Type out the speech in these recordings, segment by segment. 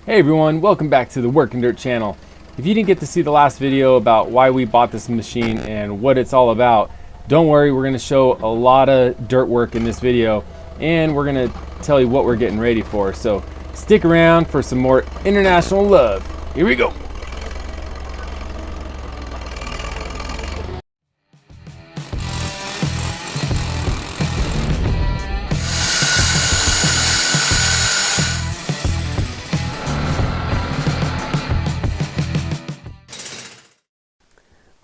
Hey everyone, welcome back to the Working Dirt channel. If you didn't get to see the last video about why we bought this machine and what it's all about, don't worry, we're going to show a lot of dirt work in this video and we're going to tell you what we're getting ready for. So stick around for some more international love. Here we go.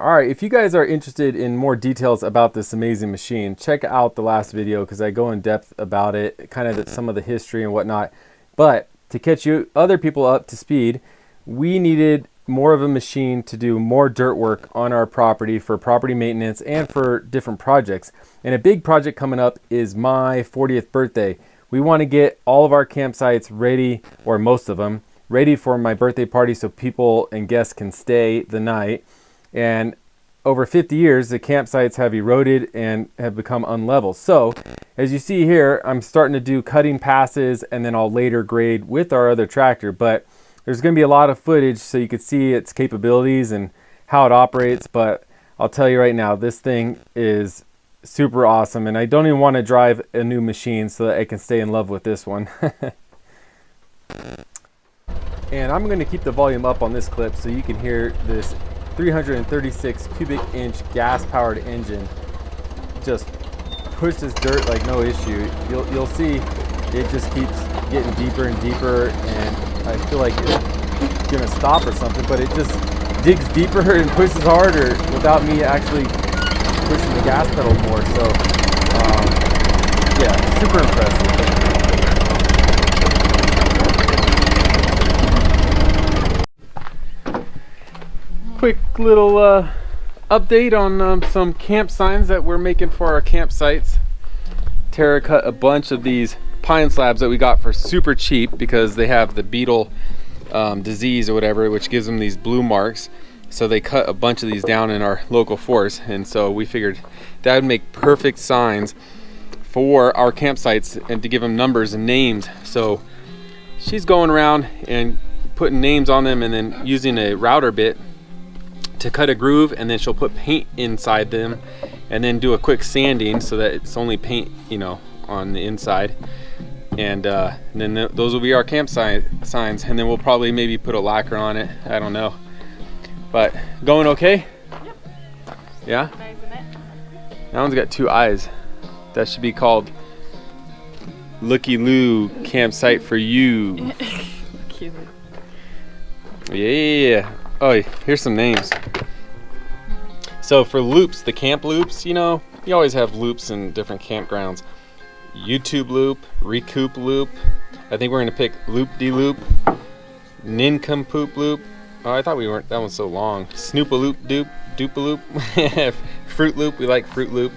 Alright, if you guys are interested in more details about this amazing machine, check out the last video because I go in depth about it, kind of some of the history and whatnot. But to catch you other people up to speed, we needed more of a machine to do more dirt work on our property for property maintenance and for different projects. And a big project coming up is my 40th birthday. We want to get all of our campsites ready, or most of them, ready for my birthday party so people and guests can stay the night. And over 50 years, the campsites have eroded and have become unlevel. So as you see here, I'm starting to do cutting passes and then I'll later grade with our other tractor. But there's going to be a lot of footage so you can see its capabilities and how it operates. But I'll tell you right now, this thing is super awesome. And I don't even want to drive a new machine so that I can stay in love with this one. And I'm going to keep the volume up on this clip so you can hear this 336 cubic inch gas powered engine just pushes dirt like no issue. You'll see it just keeps getting deeper and deeper, and I feel like it's gonna stop or something, but it just digs deeper and pushes harder without me actually pushing the gas pedal more. So yeah, super impressive. Quick little update on some camp signs that we're making for our campsites. Tara cut a bunch of these pine slabs that we got for super cheap because they have the beetle disease or whatever, which gives them these blue marks. So they cut a bunch of these down in our local forest, and so we figured that would make perfect signs for our campsites and to give them numbers and names. So she's going around and putting names on them and then using a router bit to cut a groove, and then she'll put paint inside them and then do a quick sanding so that it's only paint, you know, on the inside. And then those will be our campsite signs, and then we'll probably maybe put a lacquer on it. I don't know, but going okay? Yep. Yeah? Nice, isn't it? That one's got two eyes. That should be called Looky Loo Campsite for You. Cute. Yeah. Oh, here's some names. So for loops, the camp loops, you know, you always have loops in different campgrounds. YouTube loop, recoup loop. I think we're gonna pick loop-de-loop, nincompoop loop. Oh, I thought we weren't, that one's so long. Snoop-a-loop, doop-a-loop. Fruit loop, we like Fruit Loop.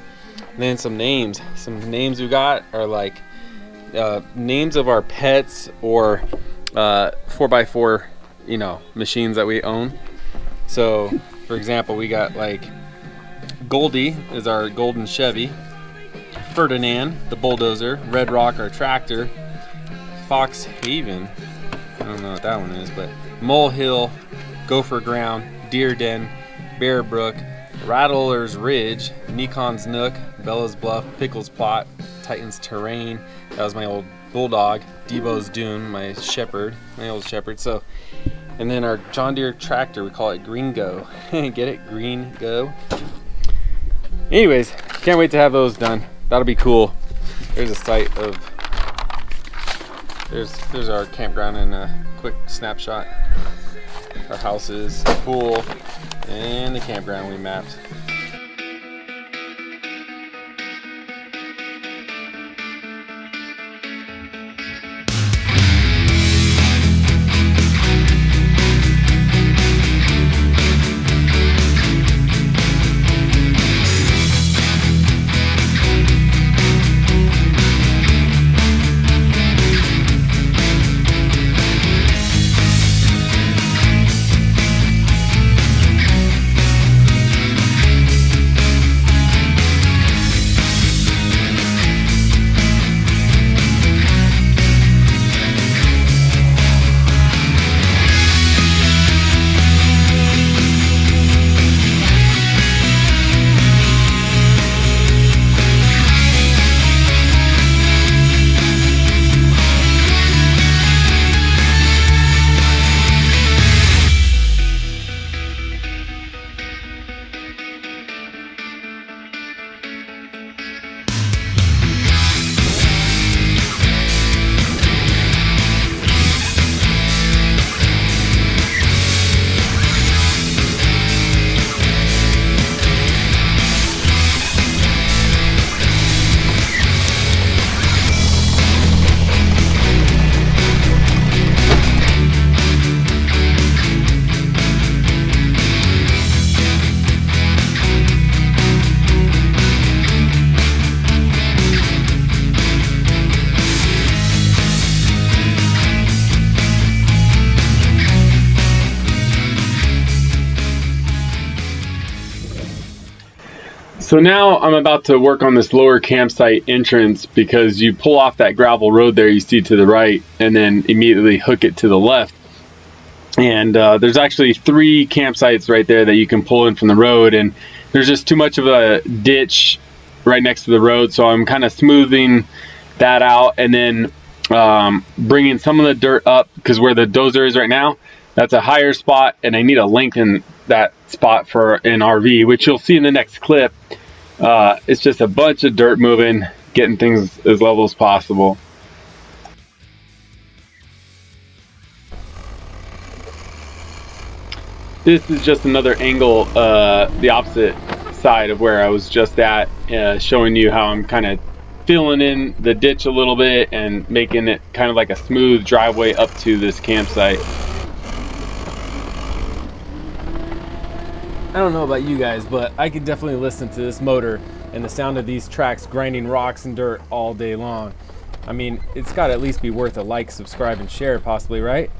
And then some names. Some names we got are like names of our pets or 4x4, you know, machines that we own. So for example, we got like Goldie is our golden Chevy, Ferdinand the bulldozer, Red Rock our tractor, Fox Haven, I don't know what that one is, but Molehill, Gopher Ground, Deer Den, Bear Brook, Rattler's Ridge, Nikon's Nook, Bella's Bluff, Pickles Plot, Titan's Terrain, that was my old bulldog, Debo's Dune, my shepherd, my old shepherd. So, and then our John Deere tractor, we call it Green Go. Get it? Green Go. Anyways, can't wait to have those done. That'll be cool. There's a site of, there's our campground in a quick snapshot. Our houses, pool, and the campground we mapped. So now I'm about to work on this lower campsite entrance, because you pull off that gravel road there you see to the right and then immediately hook it to the left. And there's actually 3 campsites right there that you can pull in from the road, and there's just too much of a ditch right next to the road, so I'm kind of smoothing that out and then bringing some of the dirt up, because where the dozer is right now, that's a higher spot, and I need to lengthen that spot for an RV, which you'll see in the next clip. It's just a bunch of dirt moving, getting things as level as possible. This is just another angle, the opposite side of where I was just at, showing you how I'm kind of filling in the ditch a little bit and making it kind of like a smooth driveway up to this campsite. I don't know about you guys, but I can definitely listen to this motor and the sound of these tracks grinding rocks and dirt all day long. I mean, it's got to at least be worth a like, subscribe, and share possibly, right?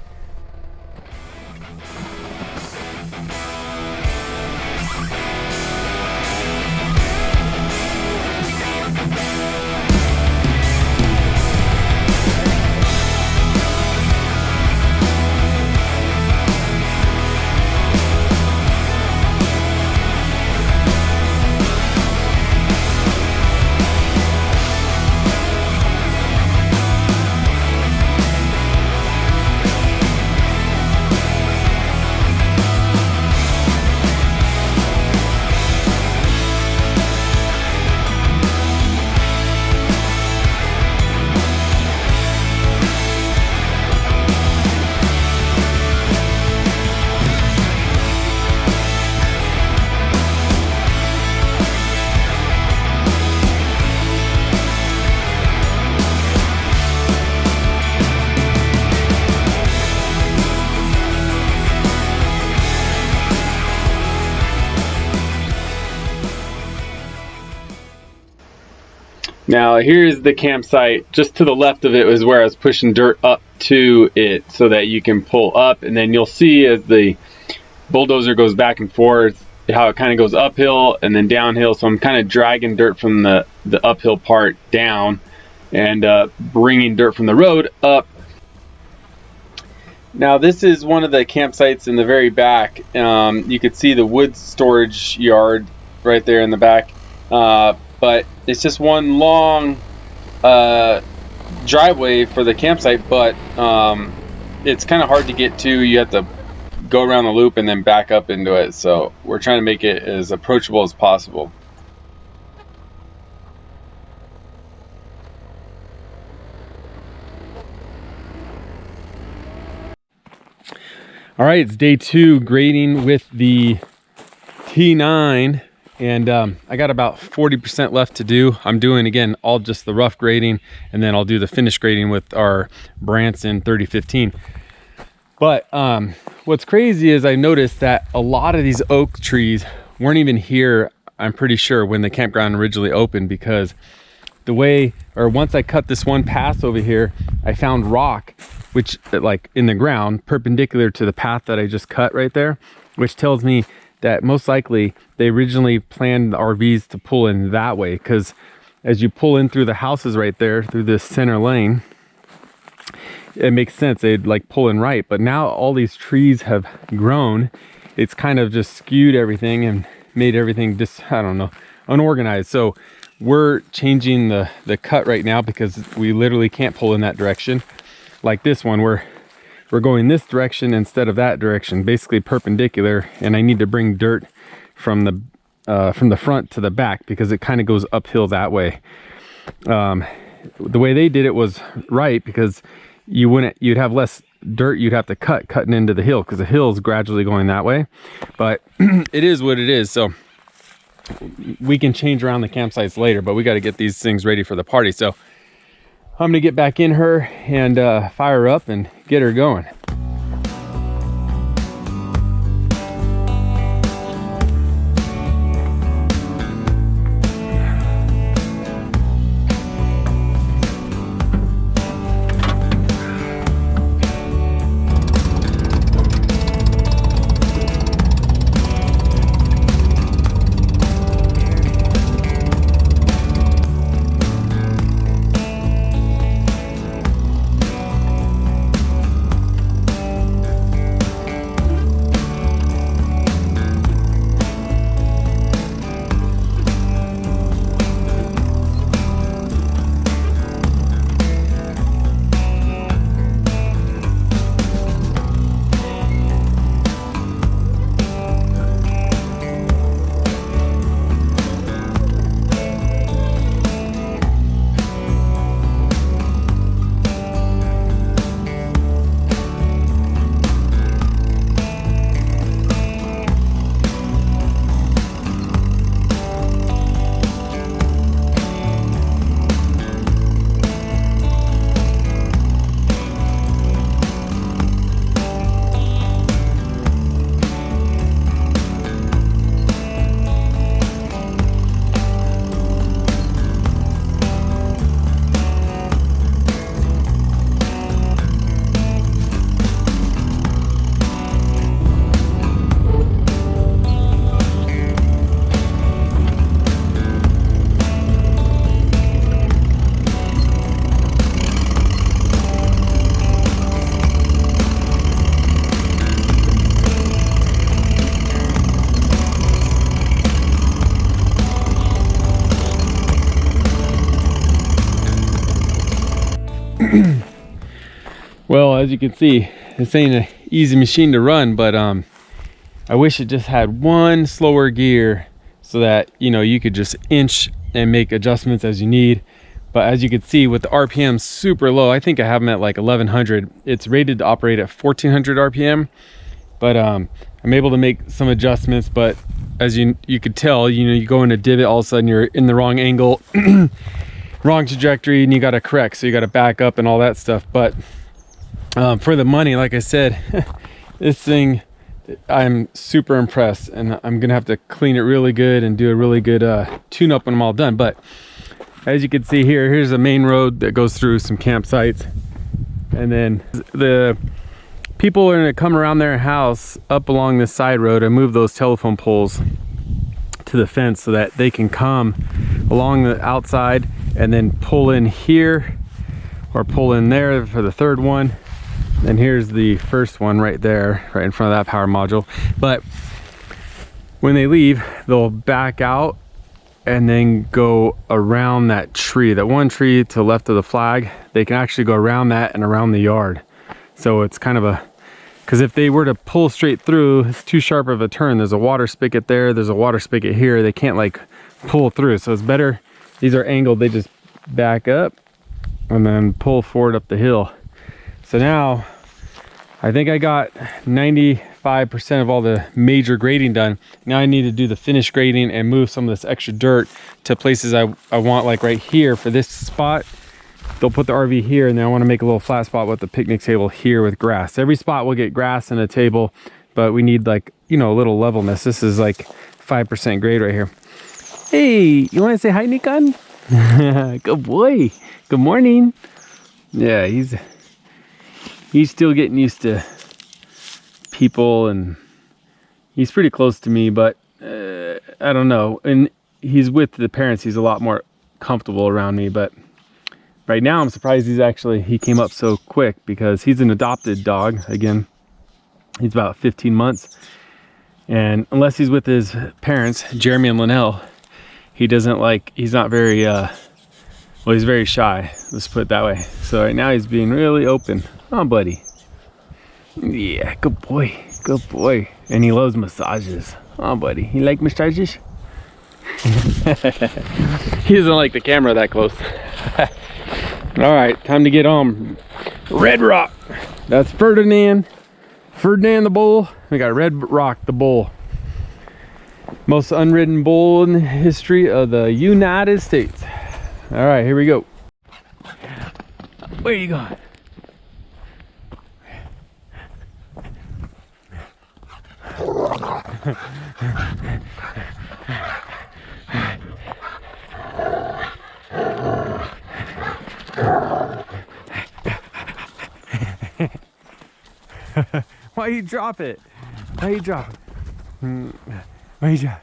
Now here's the campsite. Just to the left of it was where I was pushing dirt up to it so that you can pull up, and then you'll see as the bulldozer goes back and forth how it kind of goes uphill and then downhill. So I'm kind of dragging dirt from the uphill part down and bringing dirt from the road up. Now this is one of the campsites in the very back. You could see the wood storage yard right there in the back, but it's just one long driveway for the campsite, but it's kind of hard to get to. You have to go around the loop and then back up into it, so we're trying to make it as approachable as possible. All right, it's day 2 grading with the T9, and I got about 40% left to do. I'm doing, again, all just the rough grading, and then I'll do the finish grading with our Branson 3015. But what's crazy is I noticed that a lot of these oak trees weren't even here, I'm pretty sure, when the campground originally opened, because the way, or once I cut this one path over here, I found rock, which like in the ground, perpendicular to the path that I just cut right there, which tells me that most likely they originally planned the RVs to pull in that way, because as you pull in through the houses right there, through this center lane, it makes sense, they'd like pull in right. But now all these trees have grown, it's kind of just skewed everything and made everything just, I don't know, unorganized. So we're changing the cut right now because we literally can't pull in that direction. Like this one, we're going this direction instead of that direction, basically perpendicular, and I need to bring dirt from the front to the back because it kind of goes uphill that way. The way they did it was right, because you'd have less dirt you'd have to cutting into the hill, because the hill is gradually going that way. But it is what it is, so we can change around the campsites later, but we got to get these things ready for the party. So I'm gonna get back in her and fire her up and get her going. Well, as you can see, this ain't an easy machine to run, but I wish it just had one slower gear so that, you know, you could just inch and make adjustments as you need. But as you can see, with the RPM super low, I think I have them at like 1100. It's rated to operate at 1400 RPM, but I'm able to make some adjustments. But as you could tell, you know, you go in a divot, all of a sudden you're in the wrong angle, wrong trajectory, and you got to correct. So you got to back up and all that stuff. But for the money, like I said, this thing, I'm super impressed, and I'm gonna have to clean it really good and do a really good tune up when I'm all done. But as you can see here, here's a main road that goes through some campsites, and then the people are gonna come around their house up along this side road and move those telephone poles to the fence so that they can come along the outside and then pull in here or pull in there for the third one. And here's the first one right there, right in front of that power module. But when they leave, they'll back out and then go around that tree, that one tree to the left of the flag. They can actually go around that and around the yard. So it's kind of a, because if they were to pull straight through, it's too sharp of a turn. There's a water spigot there, there's a water spigot here. They can't like pull through. So it's better, these are angled, they just back up and then pull forward up the hill. So now I think I got 95% of all the major grading done. Now I need to do the finish grading and move some of this extra dirt to places I want, like right here for this spot. They'll put the RV here, and then I want to make a little flat spot with the picnic table here with grass. Every spot will get grass and a table, but we need, like, you know, a little levelness. This is like 5% grade right here. Hey, you want to say hi, Nikon? Good boy. Good morning. Yeah, he's still getting used to people, and he's pretty close to me, but I don't know. And he's with the parents, he's a lot more comfortable around me. But right now I'm surprised he came up so quick, because he's an adopted dog. Again, he's about 15 months, and unless he's with his parents, Jeremy and Linnell, he's not very well, he's very shy, let's put it that way. So right now he's being really open. Oh, buddy. Yeah, good boy. Good boy. And he loves massages. Oh, buddy. You like massages? He doesn't like the camera that close. All right, time to get on Red Rock. That's Ferdinand. Ferdinand the bull. We got Red Rock the bull. Most unridden bull in the history of the United States. All right, here we go. Where are you going? Why you drop it? Why you drop it? Why you drop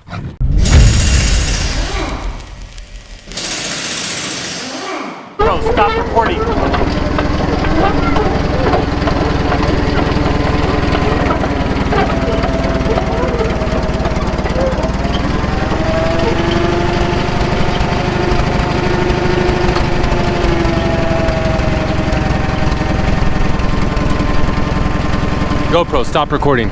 it? Bro, stop recording. GoPro, stop recording.